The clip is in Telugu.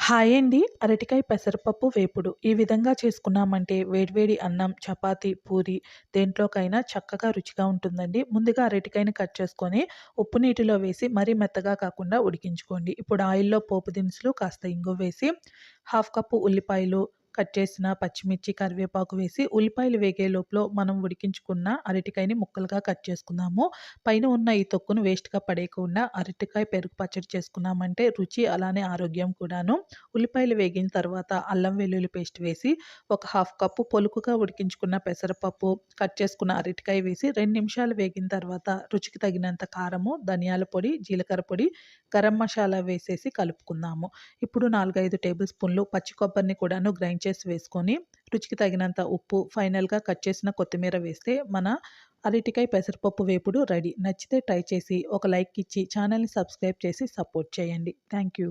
హాయ్ అండి. అరటికాయ పెసరపప్పు వేపుడు. ఈ విధంగా చేసుకున్నామంటే వేడివేడి అన్నం, చపాతీ, పూరి దేంట్లోకైనా చక్కగా రుచిగా ఉంటుందండి. ముందుగా అరటికాయని కట్ చేసుకొని ఉప్పు నీటిలో వేసి మరీ మెత్తగా కాకుండా ఉడికించుకోండి. ఇప్పుడు ఆయిల్‌లో పోపు దినుసులు, కాస్త ఇంగువ వేసి, హాఫ్ కప్పు ఉల్లిపాయలు, కట్ చేసిన పచ్చిమిర్చి, కరివేపాకు వేసి ఉల్లిపాయలు వేగే లోపల మనం ఉడికించుకున్న అరటికాయని ముక్కలుగా కట్ చేసుకుందాము. పైన ఉన్న ఈ తొక్కును వేస్ట్‌గా పడేయకుండా అరటికాయ పెరుగు పచ్చడి చేసుకున్నామంటే రుచి అలానే ఆరోగ్యం కూడాను. ఉల్లిపాయలు వేగిన తర్వాత అల్లం వెల్లుల్లి పేస్ట్ వేసి ఒక హాఫ్ కప్పు పొలుకుగా ఉడికించుకున్న పెసరపప్పు, కట్ చేసుకున్న అరటికాయ వేసి 2 నిమిషాలు వేగిన తర్వాత రుచికి తగినంత కారము, ధనియాల పొడి, జీలకర్ర పొడి, గరం మసాలా వేసేసి కలుపుకుందాము. ఇప్పుడు 4, 5 టేబుల్ స్పూన్లు పచ్చి కొబ్బరిని కూడాను గ్రైండ్ చేసి వేసుకొని రుచికి తగినంత ఉప్పు, ఫైనల్‌గా కట్ చేసిన కొత్తిమీర వేస్తే మన అరటికాయ పెసరపప్పు వేపుడు రెడీ. నచ్చితే ట్రై చేసి ఒక లైక్ ఇచ్చి ఛానల్‌ని సబ్స్క్రైబ్ చేసి సపోర్ట్ చేయండి. Thank you.